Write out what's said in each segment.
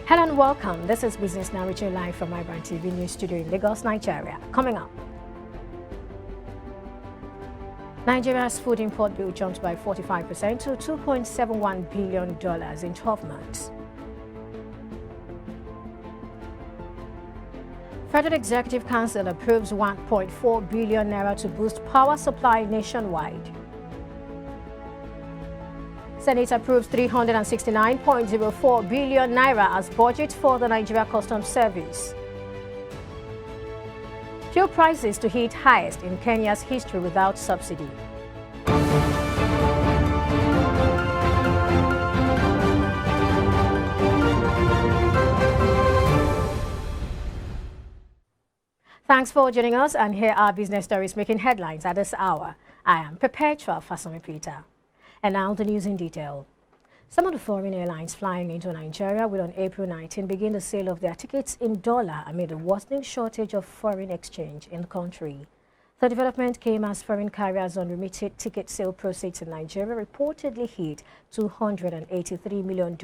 Hello and welcome. This is Business Now reaching live from IBrandTV News Studio in Lagos, Nigeria. Coming up, Nigeria's food import bill jumped by 45% to $2.71 billion in 12 months. Federal Executive Council approves 1.4 billion naira to boost power supply nationwide. Senate approves 369.04 billion naira as budget for the Nigeria Customs Service. Fuel prices to hit highest in Kenya's history without subsidy. Thanks for joining us, and here are business stories making headlines at this hour. I am Perpetua Fasumi Peter. And now the news in detail. Some of the foreign airlines flying into Nigeria will on April 19 begin the sale of their tickets in dollar amid a worsening shortage of foreign exchange in the country. The development came as foreign carriers on remitted ticket sale proceeds in Nigeria reportedly hit $283 million,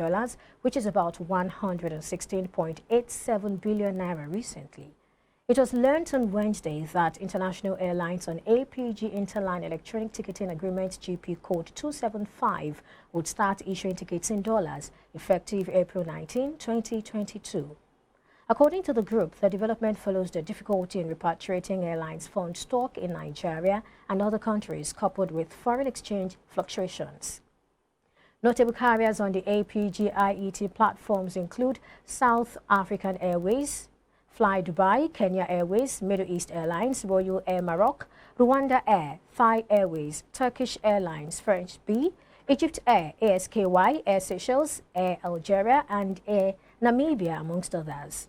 which is about 116.87 billion naira recently. It was learned on Wednesday that international airlines on APG Interline Electronic Ticketing Agreement GP code 275 would start issuing tickets in dollars effective April 19, 2022. According to the group, the development follows the difficulty in repatriating airlines' fund stock in Nigeria and other countries coupled with foreign exchange fluctuations. Notable carriers on the APG IET platforms include South African Airways, Fly Dubai, Kenya Airways, Middle East Airlines, Royal Air Maroc, Rwanda Air, Thai Airways, Turkish Airlines, French B, Egypt Air, ASKY, Air Seychelles, Air Algeria, and Air Namibia, amongst others.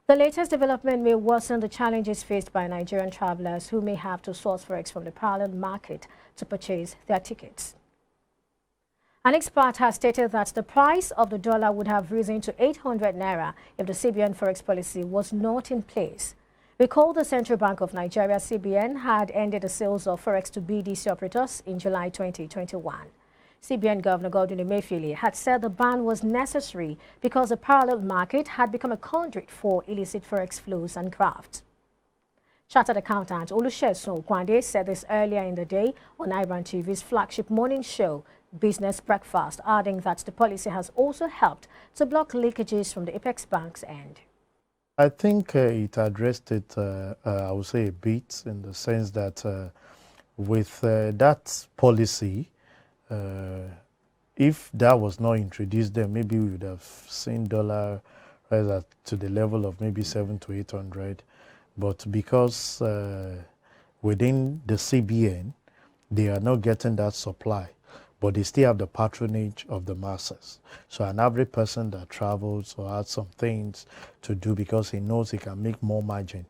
The latest development may worsen the challenges faced by Nigerian travelers who may have to source FOREX from the parallel market to purchase their tickets. An expert has stated that the price of the dollar would have risen to 800 naira if the CBN Forex policy was not in place. Recall the Central Bank of Nigeria, CBN, had ended the sales of Forex to BDC operators in July 2021. CBN Governor Godwin Emefiele had said the ban was necessary because the parallel market had become a conduit for illicit Forex flows and graft. Chartered accountant Olusegun Okwande said this earlier in the day on IBrandTV's flagship morning show, Business Breakfast, adding that the policy has also helped to block leakages from the Apex Bank's end. I think it addressed it, I would say, a bit in the sense that with that policy, if that was not introduced, then maybe we would have seen dollar rise to the level of maybe 700 to 800. But because within the CBN, they are not getting that supply, but they still have the patronage of the masses. So an average person that travels or has some things to do because he knows he can make more margin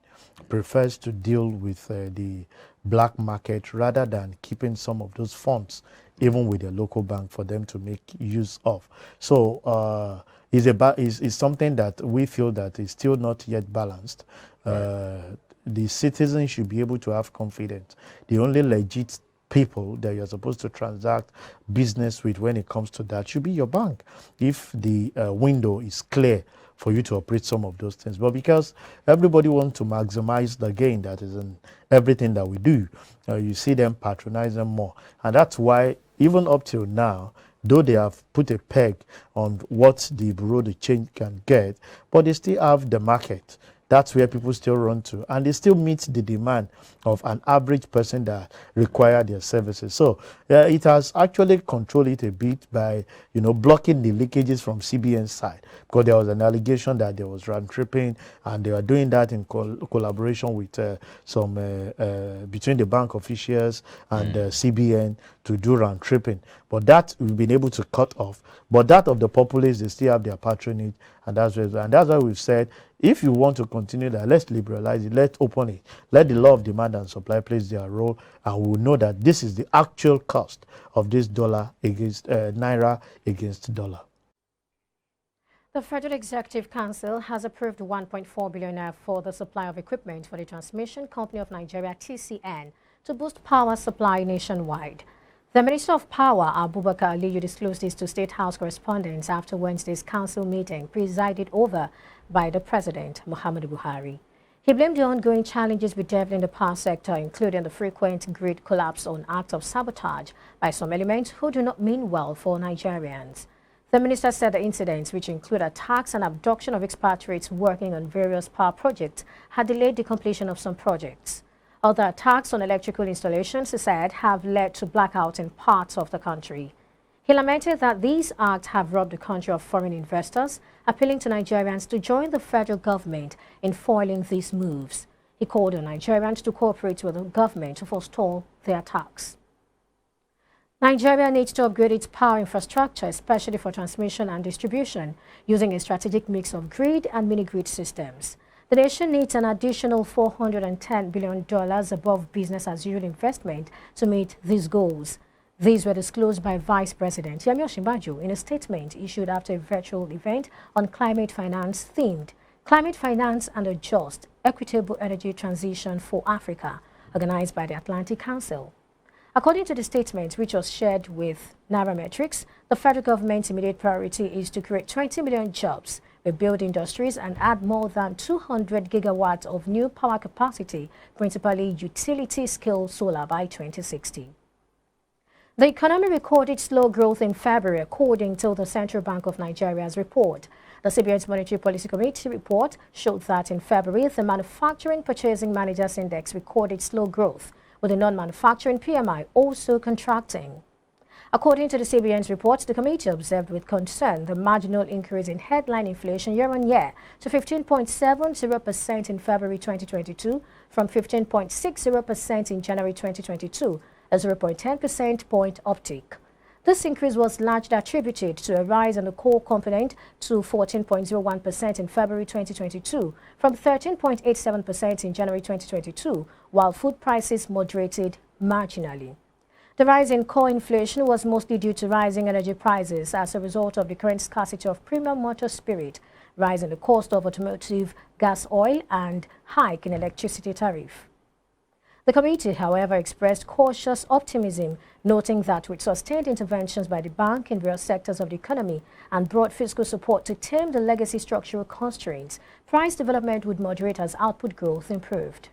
prefers to deal with the black market rather than keeping some of those funds even with the local bank for them to make use of. So it's something that we feel that is still not yet balanced. The citizens should be able to have confidence. The only legit people that you're supposed to transact business with when it comes to that should be your bank, if the window is clear for you to operate some of those things. But because everybody wants to maximize the gain that is in everything that we do, you see them patronize them more. And that's why even up till now, though they have put a peg on what the bureau de change can get, but they still have the market. That's where people still run to, and they still meet the demand of an average person that require their services. So it has actually controlled it a bit by, blocking the leakages from CBN side, because there was an allegation that there was round tripping, and they were doing that in collaboration with between the bank officials and CBN to do round tripping. But that we've been able to cut off. But that of the populace, they still have their patronage, and that's why we've said, if you want to continue that, let's liberalize it, let's open it, let the law of demand and supply play their role, and we'll know that this is the actual cost of this dollar against naira against dollar. The Federal Executive Council has approved 1.4 billion for the supply of equipment for the Transmission Company of Nigeria, TCN, to boost power supply nationwide. The Minister of Power, Abubakar Aliyu, disclosed this to State House correspondents after Wednesday's council meeting presided over by the President, Muhammadu Buhari. He blamed the ongoing challenges bedeviling the power sector, including the frequent grid collapse, on acts of sabotage by some elements who do not mean well for Nigerians. The minister said the incidents, which include attacks and abduction of expatriates working on various power projects, had delayed the completion of some projects. Other attacks on electrical installations, he said, have led to blackouts in parts of the country. He lamented that these acts have robbed the country of foreign investors, appealing to Nigerians to join the federal government in foiling these moves. He called on Nigerians to cooperate with the government to forestall the attacks. Nigeria needs to upgrade its power infrastructure, especially for transmission and distribution, using a strategic mix of grid and mini-grid systems. The nation needs an additional $410 billion above business-as-usual investment to meet these goals. These were disclosed by Vice President OSINBAJO in a statement issued after a virtual event on climate finance themed Climate Finance and a Just, Equitable Energy Transition for Africa, organized by the Atlantic Council. According to the statement, which was shared with Nairametrics, the federal government's immediate priority is to create 20 million jobs, rebuild industries, and add more than 200 gigawatts of new power capacity, principally utility-scale solar, by 2060. The economy recorded slow growth in February, according to the Central Bank of Nigeria's report. The CBN's Monetary Policy Committee report showed that in February, the Manufacturing Purchasing Managers Index recorded slow growth, with the non-manufacturing PMI also contracting. According to the CBN's report, the committee observed with concern the marginal increase in headline inflation year-on-year to 15.70% in February 2022 from 15.60% in January 2022, a 0.10 percentage point uptick. This increase was largely attributed to a rise in the core component to 14.01% in February 2022 from 13.87% in January 2022, while food prices moderated marginally. The rise in core inflation was mostly due to rising energy prices as a result of the current scarcity of premium motor spirit, rise in the cost of automotive gas oil, and hike in electricity tariff. The committee, however, expressed cautious optimism, noting that with sustained interventions by the bank in various sectors of the economy and broad fiscal support to tame the legacy structural constraints, price development would moderate as output growth improved.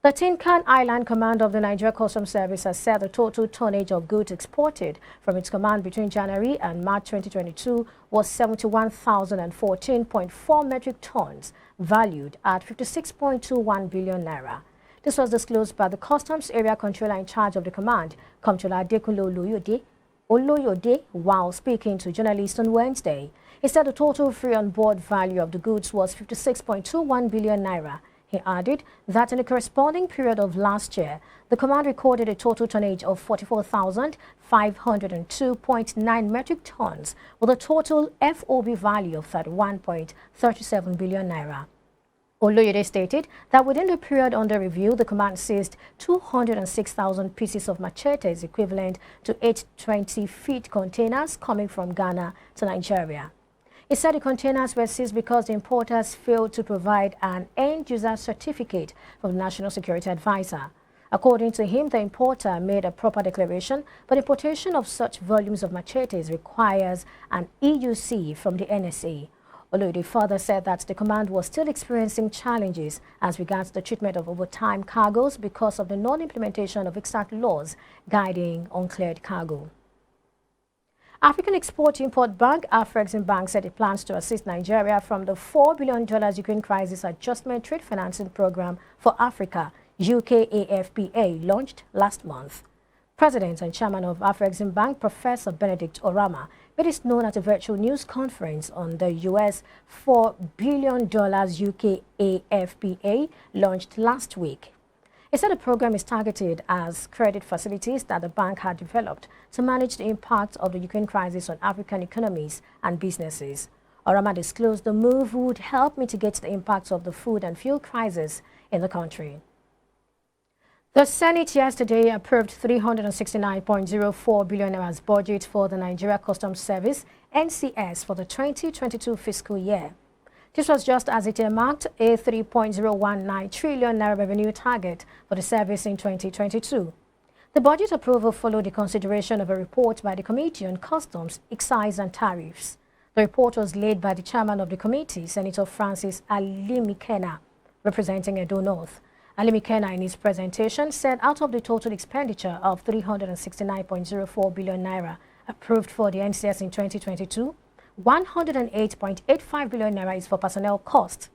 The Tinkan Island Command of the Nigeria Customs Service has said the total tonnage of goods exported from its command between January and March 2022 was 71,014.4 metric tons, valued at 56.21 billion naira. This was disclosed by the Customs Area Controller in charge of the command, Comptroller Adekunle Oloyode, while speaking to journalists on Wednesday. He said the total free on-board value of the goods was 56.21 billion naira. He added that in the corresponding period of last year, the command recorded a total tonnage of 44,502.9 metric tons, with a total FOB value of 31.37 billion naira. Oloyede stated that within the period under review, the command seized 206,000 pieces of machetes equivalent to 820-feet containers coming from Ghana to Nigeria. He said the containers were seized because the importers failed to provide an end-user certificate from the National Security Advisor. According to him, the importer made a proper declaration, but importation of such volumes of machetes requires an EUC from the NSA. Oloyede further said that the command was still experiencing challenges as regards the treatment of overtime cargoes because of the non-implementation of exact laws guiding uncleared cargo. African Export-Import Bank, AFREXIMBANK, said it plans to assist Nigeria from the $4 billion Ukraine Crisis Adjustment Trade Financing Program for Africa, UKAFPA, launched last month. President and Chairman of AFREXIMBANK, Professor Benedict Orama, made it known at a virtual news conference on the US $4 billion UKAFPA launched last week. He said the program is targeted as credit facilities that the bank had developed to manage the impact of the Ukraine crisis on African economies and businesses. Orama disclosed the move would help mitigate the impacts of the food and fuel crisis in the country. The Senate yesterday approved 369.04 billion naira's budget for the Nigeria Customs Service, NCS, for the 2022 fiscal year. This was just as it earmarked a 3.019 trillion naira revenue target for the service in 2022. The budget approval followed the consideration of a report by the Committee on Customs, Excise and Tariffs. The report was led by the chairman of the committee, Senator Francis Alimikena, representing Edo North. Alimikena, in his presentation, said out of the total expenditure of 369.04 billion naira approved for the NCS in 2022, 108.85 billion naira is for personnel cost,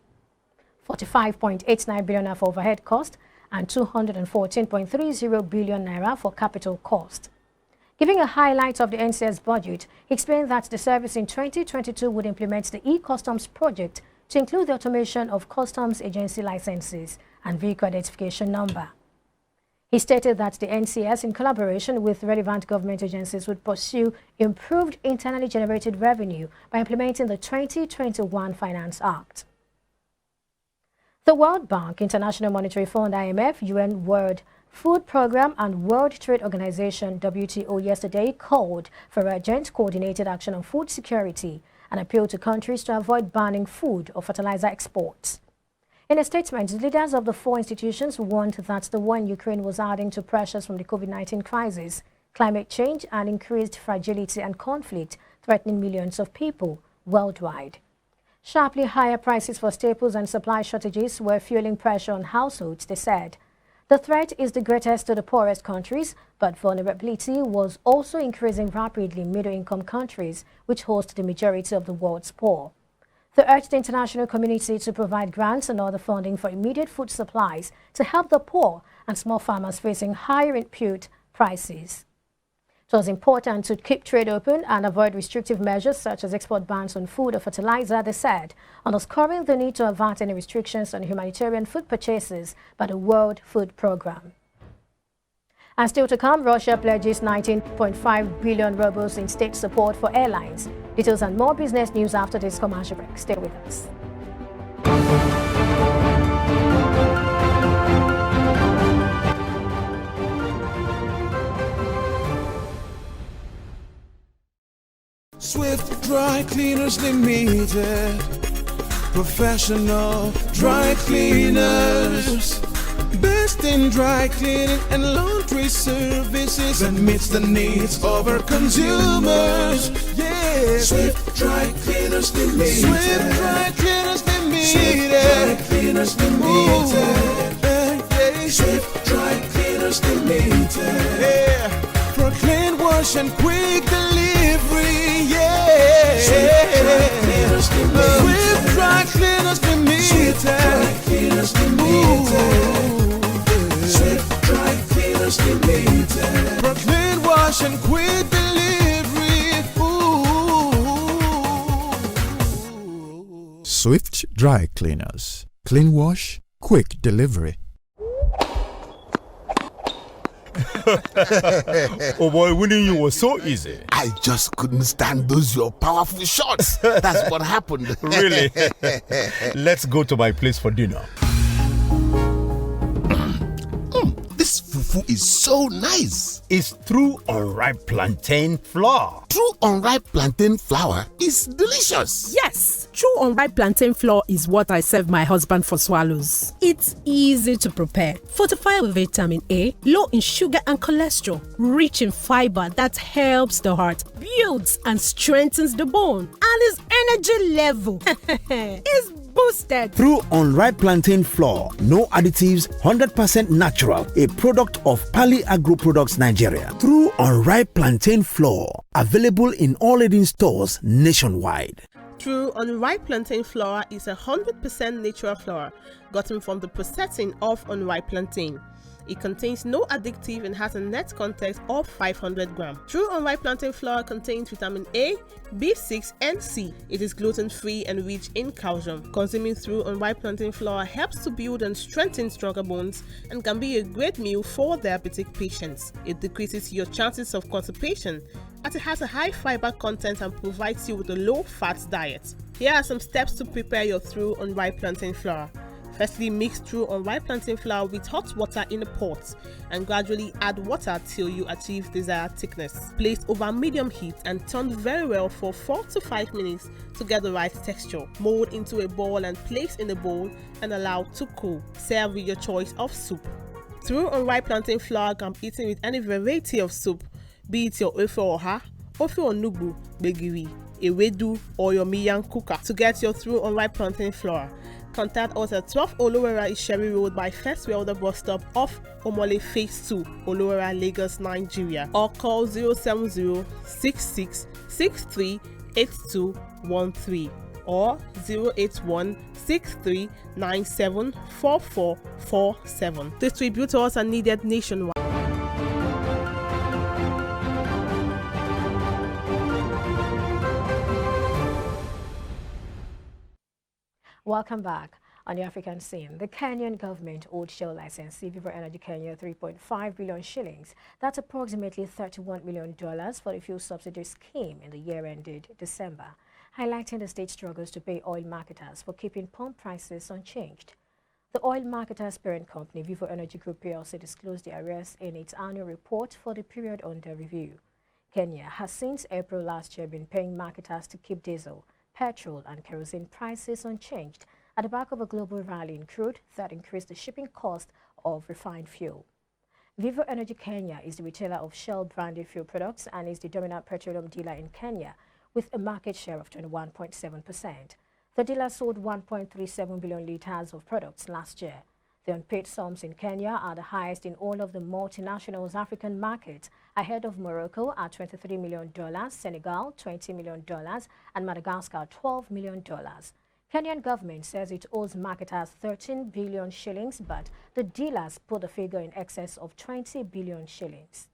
45.89 billion naira for overhead cost, and 214.30 billion naira for capital cost. Giving a highlight of the NCS budget, he explained that the service in 2022 would implement the e-Customs project to include the automation of customs agency licenses and vehicle identification number. He stated that the NCS, in collaboration with relevant government agencies, would pursue improved internally generated revenue by implementing the 2021 Finance Act. The World Bank, International Monetary Fund, IMF, UN World Food Programme and World Trade Organization, WTO, yesterday called for urgent coordinated action on food security and appealed to countries to avoid banning food or fertilizer exports. In a statement, the leaders of the four institutions warned that the war in Ukraine was adding to pressures from the COVID-19 crisis, climate change, and increased fragility and conflict threatening millions of people worldwide. Sharply higher prices for staples and supply shortages were fueling pressure on households, they said. The threat is the greatest to the poorest countries, but vulnerability was also increasing rapidly in middle-income countries, which host the majority of the world's poor. They urged the international community to provide grants and other funding for immediate food supplies to help the poor and small farmers facing higher input prices. It was important to keep trade open and avoid restrictive measures such as export bans on food or fertilizer, they said, underscoring the need to avert any restrictions on humanitarian food purchases by the World Food Programme. And still to come, Russia pledges 19.5 billion rubles in state support for airlines. Details and more business news after this commercial break. Stay with us. Swift Dry Cleaners Limited, professional dry cleaners, best in dry cleaning and laundry services, and meets the needs of our consumers. Yeah, Swift Dry Cleaners Limited. Swift Dry Cleaners Limited. Swift Dry Cleaners Limited. Yeah. Swift Dry Cleaners Limited. Yeah, for clean wash and quick delivery. Yeah, Swift Dry Cleaners Limited. Swift Dry Cleaners Limited. Swift Dry Cleaners Limited. Swift Dry Cleaners Limited. For clean wash and quick delivery. Ooh. Swift Dry Cleaners. Clean wash, quick delivery. Oh boy, winning you was so easy. I just couldn't stand those your powerful shots. That's what happened. Really? Let's go to my place for dinner. This fufu is so nice. It's through unripe plantain flour. True unripe plantain flour is delicious. Yes, true unripe plantain flour is what I serve my husband for swallows. It's easy to prepare, fortified with vitamin A, low in sugar and cholesterol, rich in fiber that helps the heart, builds and strengthens the bone, and his energy level is boosted. Through unripe plantain flour, no additives, 100% natural, a product of Pali Agro Products Nigeria. Through unripe plantain flour, available in all leading stores nationwide. True unripe plantain flour is 100% natural flour gotten from the processing of unripe plantain. It contains no addictive and has a net content of 500 grams. True unripe plantain flour contains vitamin A, B6 and C. It is gluten-free and rich in calcium. Consuming through unripe plantain flour helps to build and strengthen stronger bones and can be a great meal for diabetic patients. It decreases your chances of constipation as it has a high fiber content and provides you with a low-fat diet. Here are some steps to prepare your through unripe plantain flour. Firstly, mix through unripe plantain flour with hot water in a pot and gradually add water till you achieve desired thickness. Place over medium heat and turn very well for 4 to 5 minutes to get the right texture. Mold into a ball and place in a bowl and allow to cool. Serve with your choice of soup. Through unripe plantain flour can be eaten with any variety of soup, be it your ofe oha, ofe onubu, begiri, ewedu, or your miyan kuka. To get your through unripe plantain flour, contact us at 12 Olowera Isheri Road by First Welder bus stop off Omole Phase 2, Olowera, Lagos, Nigeria, or call 070-6663-8213 or 081-6397-4447. Distributors are needed nationwide. Welcome back. On the African scene, the Kenyan government owed Shell licensee Vivo Energy Kenya 3.5 billion shillings. That's approximately $31 million for the fuel subsidy scheme in the year ended December, highlighting the state struggles to pay oil marketers for keeping pump prices unchanged. The oil marketers' parent company, Vivo Energy Group PLC, disclosed the arrears in its annual report for the period under review. Kenya has since April last year been paying marketers to keep diesel, petrol and kerosene prices unchanged at the back of a global rally in crude that increased the shipping cost of refined fuel. Vivo Energy Kenya is the retailer of Shell-branded fuel products and is the dominant petroleum dealer in Kenya with a market share of 21.7%. The dealer sold 1.37 billion litres of products last year. The unpaid sums in Kenya are the highest in all of the multinationals' African markets, ahead of Morocco at $23 million, Senegal $20 million, and Madagascar $12 million. Kenyan government says it owes marketers 13 billion shillings, but the dealers put the figure in excess of 20 billion shillings.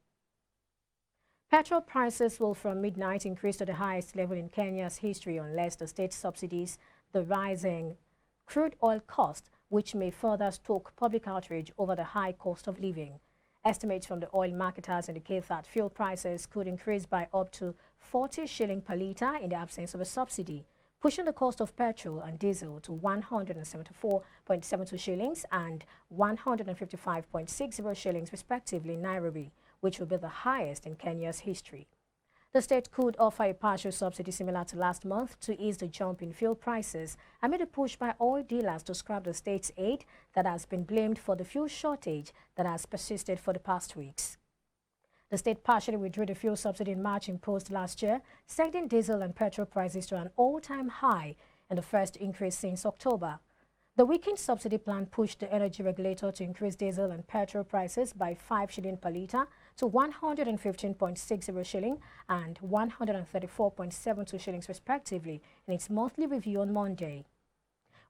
Petrol prices will from midnight increase to the highest level in Kenya's history unless the state subsidies the rising crude oil cost, which may further stoke public outrage over the high cost of living. Estimates from the oil marketers indicate that fuel prices could increase by up to 40 shilling per litre in the absence of a subsidy, pushing the cost of petrol and diesel to 174.72 shillings and 155.60 shillings respectively in Nairobi, which will be the highest in Kenya's history. The state could offer a partial subsidy similar to last month to ease the jump in fuel prices amid a push by oil dealers to scrap the state's aid that has been blamed for the fuel shortage that has persisted for the past weeks. The state partially withdrew the fuel subsidy in March imposed last year, sending diesel and petrol prices to an all-time high and the first increase since October. The weakened subsidy plan pushed the energy regulator to increase diesel and petrol prices by 5 shilling per litre to 115.60 shilling and 134.72 shillings respectively in its monthly review on Monday.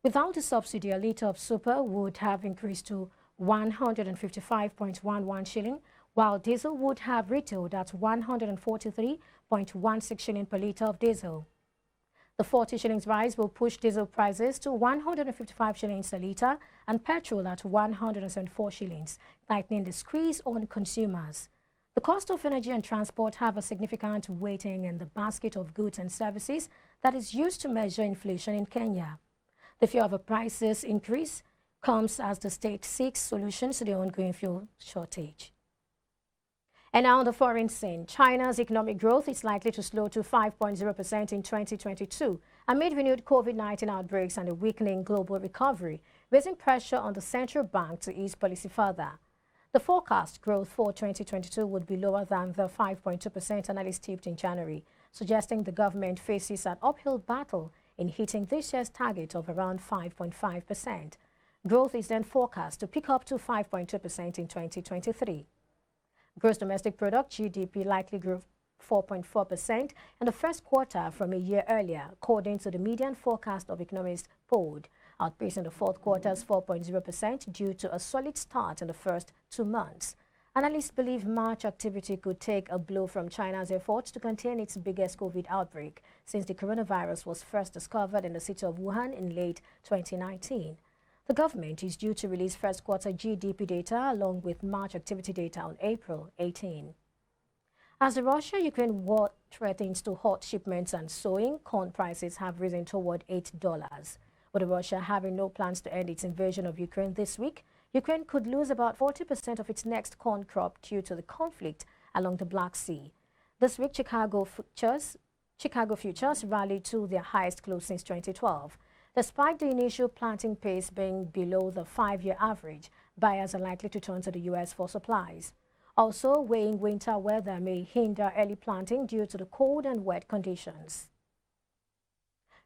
Without the subsidy, a litre of super would have increased to 155.11 shilling, while diesel would have retailed at 143.16 shilling per litre of diesel. The 40 shillings rise will push diesel prices to 155 shillings a litre and petrol at 174 shillings, tightening the squeeze on consumers. The cost of energy and transport have a significant weighting in the basket of goods and services that is used to measure inflation in Kenya. The fear of a prices increase comes as the state seeks solutions to the ongoing fuel shortage. And now on the foreign scene, China's economic growth is likely to slow to 5.0% in 2022 amid renewed COVID-19 outbreaks and a weakening global recovery, raising pressure on the central bank to ease policy further. The forecast growth for 2022 would be lower than the 5.2% analysts tipped in January, suggesting the government faces an uphill battle in hitting this year's target of around 5.5%. Growth is then forecast to pick up to 5.2% in 2023. Gross domestic product, GDP, likely grew 4.4% in the first quarter from a year earlier, according to the median forecast of economists polled, outpacing the fourth quarter's 4.0% due to a solid start in the first 2 months. Analysts believe March activity could take a blow from China's efforts to contain its biggest COVID outbreak since the coronavirus was first discovered in the city of Wuhan in late 2019. The government is due to release first quarter GDP data along with March activity data on April 18. As the Russia-Ukraine war threatens to halt shipments and sowing, corn prices have risen toward $8. With Russia having no plans to end its invasion of Ukraine this week, Ukraine could lose about 40% of its next corn crop due to the conflict along the Black Sea. This week, Chicago futures rallied to their highest close since 2012. Despite the initial planting pace being below the 5-year average, Buyers are likely to turn to the U.S. for supplies. Also, weighing winter weather may hinder early planting due to the cold and wet conditions.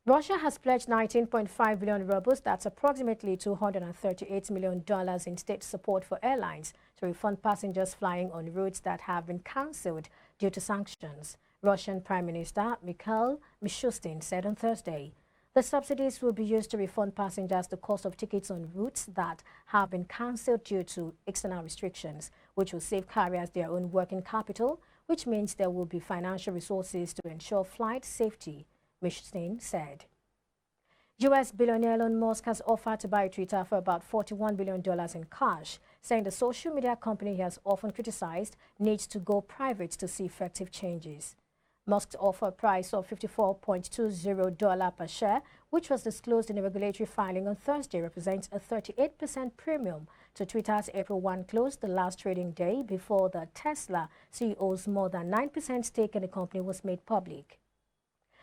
Russia has pledged 19.5 billion rubles, that's approximately $238 million in state support for airlines to refund passengers flying on routes that have been cancelled due to sanctions, Russian Prime Minister Mikhail Mishustin said on Thursday. The subsidies will be used to refund passengers the cost of tickets on routes that have been cancelled due to external restrictions, which will save carriers their own working capital, which means there will be financial resources to ensure flight safety, Mishustin said. U.S. billionaire Elon Musk has offered to buy Twitter for about $41 billion in cash, saying the social media company he has often criticized needs to go private to see effective changes. Musk's offer price of $54.20 per share, which was disclosed in a regulatory filing on Thursday, represents a 38% premium to Twitter's April 1 close, the last trading day before the Tesla CEO's more than 9% stake in the company was made public.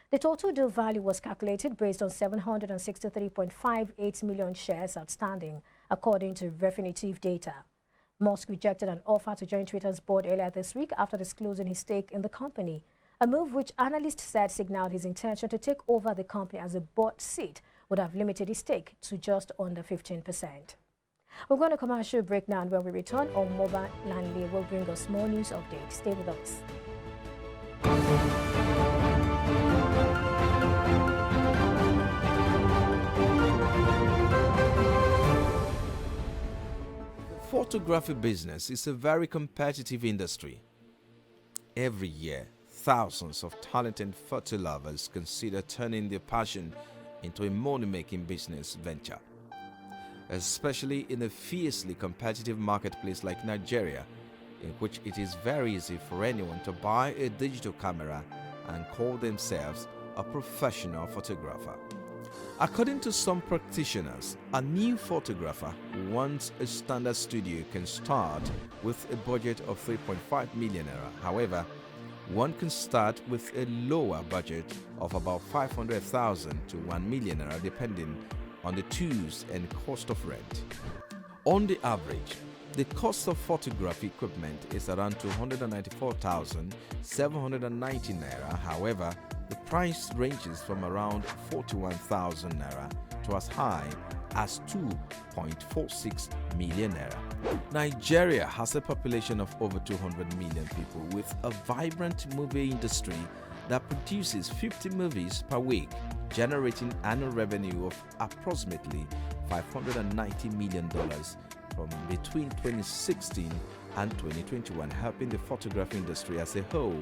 The total deal value was calculated based on 763.58 million shares outstanding, according to Refinitiv data. Musk rejected an offer to join Twitter's board earlier this week after disclosing his stake in the company, a move which analysts said signaled his intention to take over the company as a board seat would have limited his stake to just under 15%. We're going to commercial break now, and when we return, our mobile landlady will bring us more news updates. Stay with us. The photography business is a very competitive industry. Every year, thousands of talented photo lovers consider turning their passion into a money-making business venture. Especially in a fiercely competitive marketplace like Nigeria, in which it is very easy for anyone to buy a digital camera and call themselves a professional photographer. According to some practitioners, a new photographer who wants a standard studio can start with a budget of 3.5 million naira. However, one can start with a lower budget of about 500,000 to 1 million naira depending on the tools and cost of rent. On the average, the cost of photography equipment is around 294,790 naira. However, the price ranges from around 41,000 naira to as high as 2.46 million naira. Nigeria has a population of over 200 million people with a vibrant movie industry that produces 50 movies per week, generating annual revenue of approximately $590 million from between 2016 and 2021, helping the photography industry as a whole,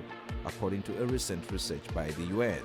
according to a recent research by the UN.